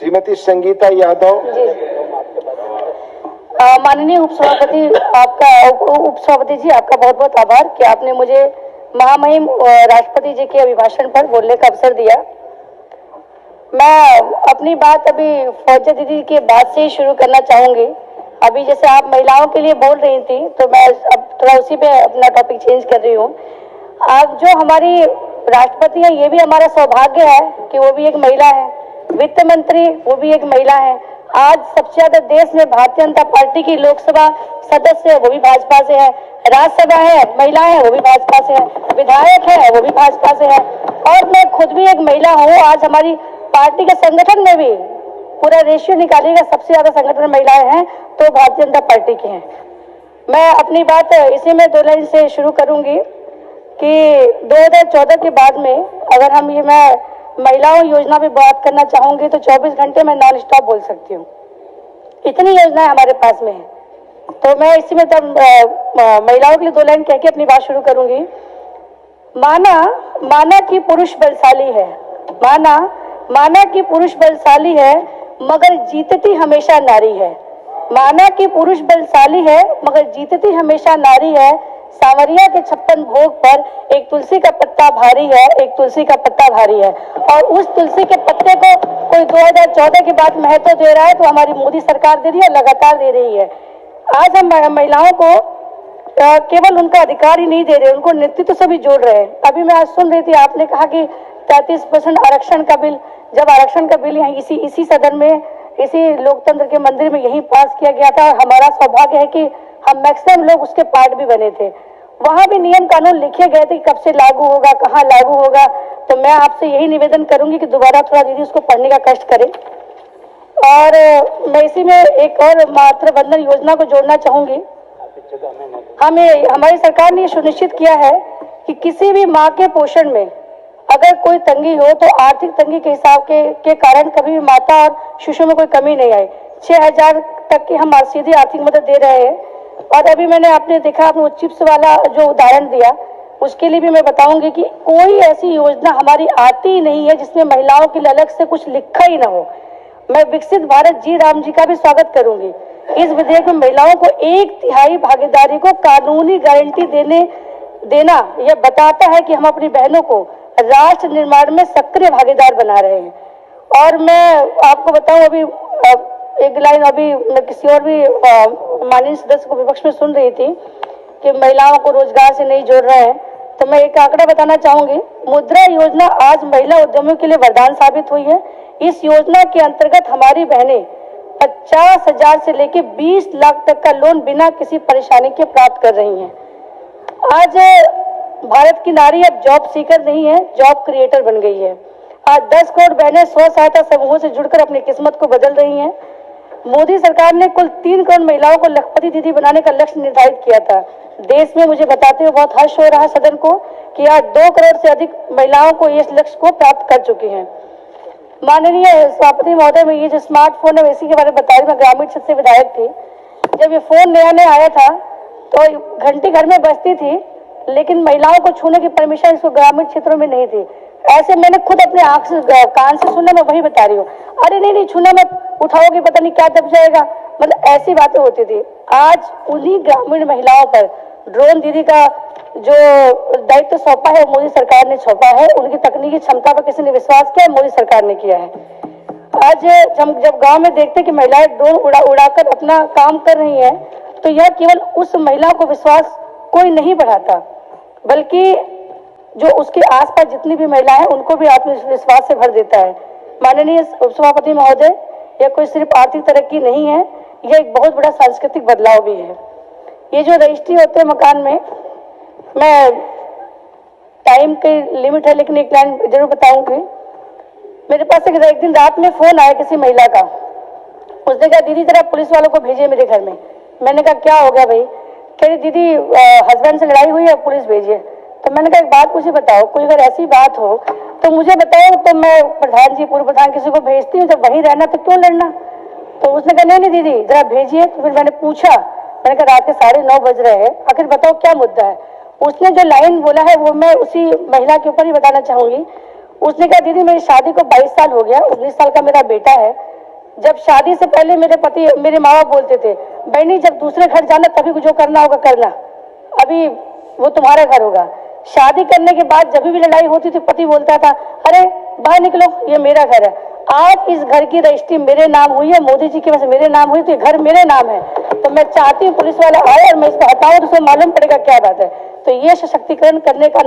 श्रीमती संगीता यादव। जी। माननीय उपसभापति उपसभापति जी, आपका बहुत बहुत आभार कि आपने मुझे महामहिम राष्ट्रपति जी के अभिभाषण पर बोलने का अवसर दिया। मैं अपनी बात अभी फौजा दीदी के बात से ही शुरू करना चाहूंगी। अभी जैसे आप महिलाओं के लिए बोल रही थी, तो मैं अब थोड़ा उसी पे अपना टॉपिक चेंज कर रही हूँ। आज जो हमारी राष्ट्रपति है, ये भी हमारा सौभाग्य है कि वो भी एक महिला है। वित्त मंत्री वो भी एक महिला है। आज सबसे ज्यादा देश में भारतीय जनता पार्टी की लोकसभा सदस्य है, वो भी भाजपा से है। राज्यसभा है, महिला है, वो भी भाजपा से है। विधायक है, वो भी भाजपा से है। और मैं खुद भी एक महिला हूँ। आज हमारी पार्टी के संगठन में भी पूरा रेशियो निकालिएगा, सबसे ज्यादा संगठन में महिलाएं हैं तो भारतीय जनता पार्टी के हैं। मैं अपनी बात इसी में 2 लाइन से शुरू करूंगी कि 2014 के बाद में अगर हम मैं महिलाओं योजना पे बात करना चाहूंगी तो 24 घंटे में नॉन स्टॉप बोल सकती हूँ। इतनी योजनाएं हमारे पास में है। तो मैं इसी में तब महिलाओं के लिए 2 लाइन कह के अपनी बात शुरू करूंगी। माना कि पुरुष बलशाली है, माना कि पुरुष बलशाली है, मगर जीतती हमेशा नारी है। माना कि पुरुष बलशाली है, मगर जीतती हमेशा नारी है। सांवरिया के 56 भोग पर एक तुलसी का पत्ता भारी है, एक तुलसी का पत्ता भारी है। और उस तुलसी के पत्ते को कोई 2014 के बाद महत्व दे रहा है तो हमारी मोदी सरकार दे रही है, लगातार दे रही है। आज हम महिलाओं को केवल उनका अधिकार ही नहीं दे रहे, उनको नेतृत्व से भी जोड़ रहे हैं। अभी मैं आज सुन रही थी, आपने कहा कि 33% आरक्षण का बिल, जब आरक्षण का बिल यहाँ इसी सदन में, इसी लोकतंत्र के मंदिर में यही पास किया गया था। और हमारा सौभाग्य है कि हम मैक्सिमम लोग उसके पार्ट भी बने थे। वहां भी नियम कानून लिखे गए थे कि कब से लागू होगा, कहाँ लागू होगा। तो मैं आपसे यही निवेदन करूंगी कि दोबारा थोड़ा दीदी उसको पढ़ने का कष्ट करें। और मैं इसी में एक और मातृ बंधन योजना को जोड़ना चाहूंगी। हमारी सरकार ने सुनिश्चित किया है कि किसी भी माँ के पोषण में अगर कोई तंगी हो तो आर्थिक तंगी के हिसाब के कारण कभी भी माता और शिशु में कोई कमी नहीं आई। 6,000 तक की हम सीधी आर्थिक मदद दे रहे हैं। और अभी मैंने आपने देखा, आपने चिप्स वाला जो उदाहरण दिया, उसके लिए भी मैं बताऊंगी कि कोई ऐसी योजना हमारी आती ही नहीं है जिसमें महिलाओं के लिए अलग से कुछ लिखा ही ना हो। मैं विकसित भारत जी राम जी का भी स्वागत करूंगी। इस विधेयक में महिलाओं को 1/3 भागीदारी को कानूनी गारंटी देना यह बताता है कि हम अपनी बहनों को राष्ट्र निर्माण में सक्रिय भागीदार बना रहे हैं। और मैं आपको बताऊं, अभी एक लाइन अभी मैं किसी और भी माननीय सदस्य को विपक्ष में सुन रही थी कि महिलाओं को रोजगार से नहीं जोड़ रहे हैं। तो मैं एक आंकड़ा बताना चाहूंगी। मुद्रा योजना आज महिला उद्यमियों के लिए वरदान साबित हुई है। इस योजना के अंतर्गत हमारी बहनें 50,000 से लेकर 20 लाख तक का लोन बिना किसी परेशानी के प्राप्त कर रही हैं। आज भारत की नारी अब जॉब सीकर नहीं है, जॉब क्रिएटर बन गई है। आज 10 करोड़ बहनें स्व सहायता समूहों से जुड़कर अपनी किस्मत को बदल रही हैं। मोदी सरकार ने कुल 3 करोड़ महिलाओं को लखपति दीदी बनाने का लक्ष्य निर्धारित किया था। देश में मुझे बताते हुए बहुत हर्ष हो रहा है सदन को कि आज 2 करोड़ से अधिक महिलाओं को इस लक्ष्य को प्राप्त कर चुकी हैं। माननीय सभापति महोदय, में ये जो स्मार्टफोन है इसी के बारे में बता रही। मैं ग्रामीण क्षेत्र से विधायक थी। जब ये फोन नया आया था तो घंटी घर में बजती थी, लेकिन महिलाओं को छूने की परमिशन इसको ग्रामीण क्षेत्रों में नहीं थी। ऐसे मैंने खुद अपने आंख से कान से सुना, मैं वही बता रही हूँ। अरे नहीं छूना मत, उठाओगे पता नहीं क्या दब जाएगा, मतलब ऐसी बातें होती थी। आज उन्हीं ग्रामीण महिलाओं पर ड्रोन दीदी का जो दायित्व सौंपा है मोदी सरकार ने सौंपा है। उनकी तकनीकी क्षमता पर किसी ने विश्वास किया, मोदी सरकार ने किया है। आज जब गांव में देखते कि महिलाएं ड्रोन उड़ाकर अपना काम कर रही हैं, तो यह केवल उस महिला को विश्वास कोई नहीं बढ़ाता, बल्कि जो उसके आसपास जितनी भी महिलाएं हैं उनको भी आत्मविश्वास से भर देता है। माननीय उपसभापति महोदय, यह कोई सिर्फ आर्थिक तरक्की नहीं है, यह एक बहुत बड़ा सांस्कृतिक बदलाव भी है। ये जो रजिस्ट्री होते हैं मकान में, मैं टाइम के लिमिट है लेकिन एक लाइन जरूर बताऊंगी। मेरे पास एक दिन रात में फोन आया किसी महिला का। उसने कहा, दीदी जरा पुलिस वालों को भेजिए मेरे घर में। मैंने कहा, क्या हो गया भाई? कह रही, दीदी हस्बैंड से लड़ाई हुई है, पुलिस भेजिए। तो मैंने कहा, एक बात मुझे बताओ, कोई अगर ऐसी बात हो तो मुझे बताओ, तो मैं प्रधान जी पूर्व प्रधान किसी को भेजती हूँ, जब वहीं रहना तो क्यों लड़ना? तो उसने कहा, नहीं दीदी जरा भेजिए। तो फिर मैंने पूछा, मैंने कहा रात के 9:30 बज रहे हैं, आखिर बताओ क्या मुद्दा है? उसने जो लाइन बोला है वो मैं उसी महिला के ऊपर ही बताना चाहूंगी। उसने कहा दीदी मेरी शादी को 22 साल हो गया, 19 साल का मेरा बेटा है। जब शादी से पहले मेरे पति, मेरे माँ बाप बोलते थे बहनी जब दूसरे घर जाना तभी जो करना होगा करना, अभी वो तुम्हारा घर होगा। शादी करने के बाद जब भी लड़ाई होती थी पति बोलता था अरे बाहर निकलो ये मेरा घर है। आज इस घर की रजिस्ट्री मेरे नाम हुई है, मोदी जी की वजह से मेरे नाम हुई, तो ये घर मेरे नाम है। तो मैं चाहती हूँ पुलिस वाला आए और मैं इसको हटाऊं तो उसको मालूम पड़ेगा क्या बात है। तो ये सशक्तिकरण करने का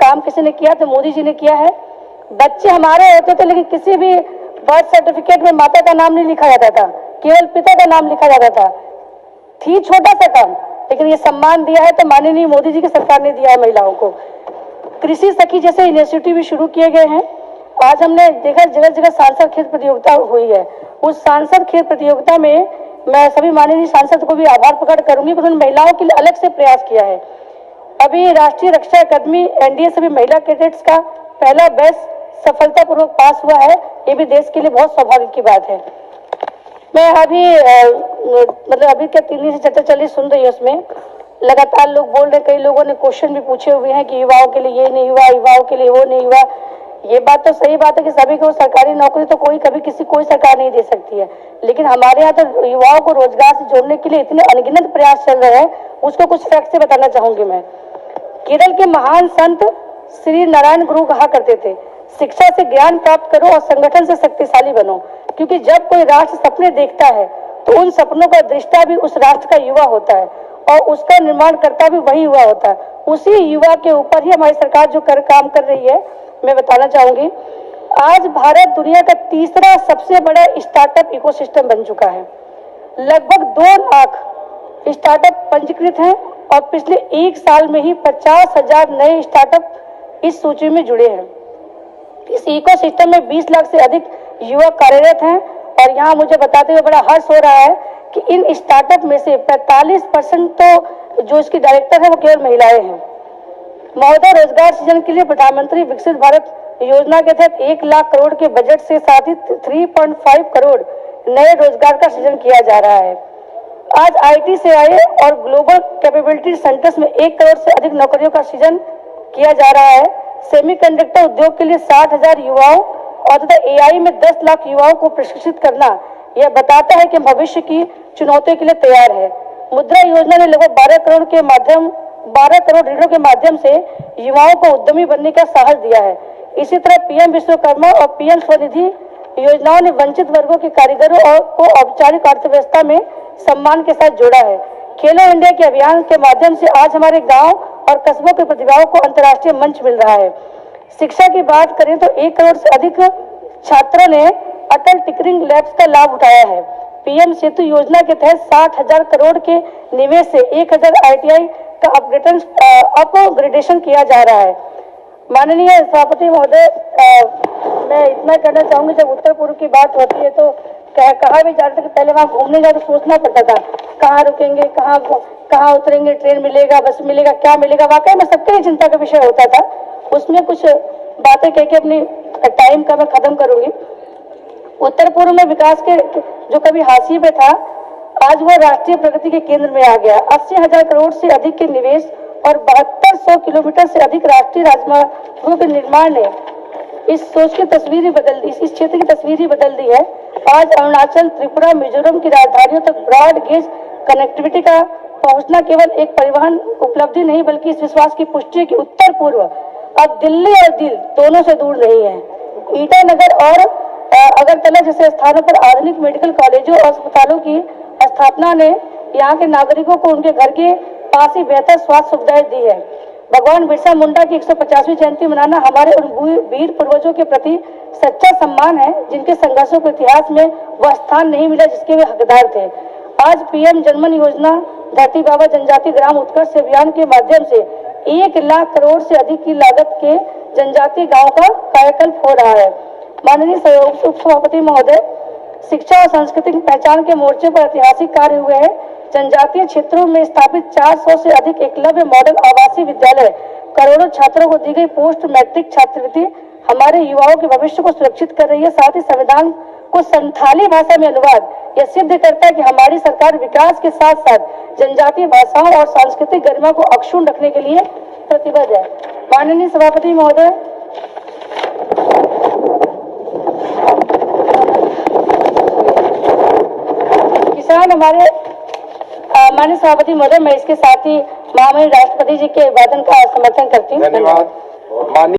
काम किसी ने किया तो मोदी जी ने किया है। बच्चे हमारे होते थे लेकिन किसी भी बर्थ सर्टिफिकेट में माता का नाम नहीं लिखा जाता था, केवल पिता का नाम लिखा जाता था। थी छोटा सा काम, लेकिन ये सम्मान दिया है तो माननीय मोदी जी की सरकार ने दिया है महिलाओं को। कृषि सखी जैसे इनिशिएटिव भी शुरू किए गए हैं। आज हमने देखा जगह जगह सांसद खेत प्रतियोगिता हुई है। उस सांसद खेत प्रतियोगिता में मैं सभी माननीय सांसद को भी आभार प्रकट करूंगी, उन्होंने महिलाओं के लिए अलग से प्रयास किया है। अभी राष्ट्रीय रक्षा अकादमी एनडीए से भी महिला कैडेट्स का पहला बैच सफलतापूर्वक पास हुआ है। ये भी देश के लिए बहुत सौभाग्य की बात है। मैं अभी अभी क्या 3 दिन से चर्चा चली सुन रही है, उसमें लगातार लोग बोल रहे, कई लोगों ने क्वेश्चन भी पूछे हुए हैं कि युवाओं के लिए ये नहीं हुआ, युवाओं के लिए वो नहीं हुआ। ये बात तो सही बात है कि सभी को सरकारी नौकरी तो कोई सरकार नहीं दे सकती है, लेकिन हमारे यहाँ तो युवाओं को रोजगार से जोड़ने के लिए इतने अनगिनत प्रयास चल रहे हैं, उसको कुछ फैक्ट से बताना चाहूंगी मैं। केरल के महान संत श्री नारायण गुरु कहा करते थे शिक्षा से ज्ञान प्राप्त करो और संगठन से शक्तिशाली बनो, क्योंकि जब कोई राष्ट्र सपने देखता है तो उन सपनों का दृष्टा भी उस राष्ट्र का युवा होता है और उसका निर्माण करता भी वही युवा होता है। उसी युवा के ऊपर ही हमारी सरकार जो काम कर रही है, मैं बताना चाहूंगी। आज भारत दुनिया का तीसरा सबसे बड़ा स्टार्टअप इकोसिस्टम बन चुका है। लगभग 2 लाख स्टार्टअप पंजीकृत हैं और पिछले 1 साल में ही 50,000 नए स्टार्टअप इस सूची में जुड़े हैं। इस इकोसिस्टम में 20 लाख से अधिक युवा कार्यरत हैं और यहाँ मुझे बताते हुए बड़ा हर्ष हो रहा है कि इन स्टार्टअप में से 45% तो जो इसके डायरेक्टर है वो केवल महिलाएं हैं। महोदय, रोजगार सृजन के लिए प्रधानमंत्री विकसित भारत योजना के तहत 1 लाख करोड़ के बजट से साथ ही 3.5 करोड़ नए रोजगार का सृजन किया जा रहा है। आज आईटी से आए और ग्लोबल कैपेबिलिटी सेंटर्स में 1 करोड़ से अधिक नौकरियों का सृजन किया जा रहा है। सेमीकंडक्टर उद्योग के लिए 60,000 युवाओं और तथा एआई में 10 लाख युवाओं को प्रशिक्षित करना यह बताता है कि भविष्य की चुनौतियों के लिए तैयार है। मुद्रा योजना ने लगभग 12 करोड़ ऋणों के माध्यम से युवाओं को उद्यमी बनने का साहस दिया है। इसी तरह पीएम विश्वकर्मा और पीएम स्वनिधि योजनाओं ने वंचित वर्गों के कारीगरों को औपचारिक अर्थव्यवस्था में सम्मान के साथ जोड़ा है। खेलो इंडिया के अभियान के माध्यम से आज हमारे गांव और कस्बों के प्रतिभाओं को अंतर्राष्ट्रीय मंच मिल रहा है। शिक्षा की बात करें तो 1 करोड़ से अधिक छात्रों ने अटल टिकरिंग लैब्स का लाभ उठाया है। पीएम सेतु योजना के तहत 60,000 करोड़ के निवेश से 1,000 आईटीआई का अपग्रेडेशन किया जा रहा है। माननीय सभापति महोदय, मैं इतना कहना चाहूंगी, जब उत्तर पूर्व की बात होती है तो कहा भी जाता था कि पहले वहाँ घूमने जाए तो सोचना पड़ता था कहाँ रुकेंगे, कहाँ उतरेंगे, ट्रेन मिलेगा, बस मिलेगा, क्या मिलेगा। वाकई में सबके लिए चिंता का विषय होता था। उसमें कुछ बातें कह के अपनी टाइम का मैं खत्म करूंगी। उत्तर पूर्व में विकास के जो कभी हाशिए पे था, आज वह राष्ट्रीय प्रगति के केंद्र में आ गया। 80,000 करोड़ से अधिक के निवेश और 7200 किलोमीटर से अधिक राष्ट्रीय राजमार्गों के निर्माण ने इस सोच की तस्वीर ही बदल दी, इस क्षेत्र की तस्वीर ही बदल दी है। आज अरुणाचल, त्रिपुरा, मिजोरम की राजधानियों तक ब्रॉड गेज कनेक्टिविटी का पहुंचना केवल एक परिवहन उपलब्धि नहीं, बल्कि इस विश्वास की पुष्टि है कि उत्तर पूर्व अब दिल्ली और दिल दोनों से दूर नहीं है। ईटानगर और अगरतला जैसे स्थानों पर आधुनिक मेडिकल कॉलेजों और अस्पतालों की स्थापना ने यहाँ के नागरिकों को उनके घर के पास ही बेहतर स्वास्थ्य सुविधाएं दी है। भगवान बिरसा मुंडा की 150वीं जयंती मनाना हमारे उन वीर पूर्वजों के प्रति सच्चा सम्मान है, जिनके संघर्षों को इतिहास में वह स्थान नहीं मिला जिसके वे हकदार थे। आज पीएम जनमन योजना, धरती बाबा जनजाति ग्राम उत्कर्ष अभियान के माध्यम से 1 लाख करोड़ से अधिक की लागत के जनजातीय गांव का कायाकल्प हो रहा है। माननीय उप सभापति महोदय, शिक्षा और सांस्कृतिक पहचान के मोर्चे पर ऐतिहासिक कार्य हुए हैं। जनजातीय क्षेत्रों में स्थापित 400 से अधिक एकलव्य मॉडल आवासीय विद्यालय, करोड़ों छात्रों को दी गई पोस्ट मैट्रिक छात्रवृत्ति हमारे युवाओं के भविष्य को सुरक्षित कर रही है। साथ ही संविधान को संथाली भाषा में अनुवाद यह सिद्ध करता है कि हमारी सरकार विकास के साथ साथ जनजातीय भाषाओं और सांस्कृतिक गरिमा को अक्षुण्ण रखने के लिए प्रतिबद्ध है। माननीय सभापति महोदय, धन्यवाद हमारे माननीय सभापति महोदय। मैं इसके साथ ही महामहिम राष्ट्रपति जी के अभिवादन का समर्थन करती हूँ। धन्यवाद।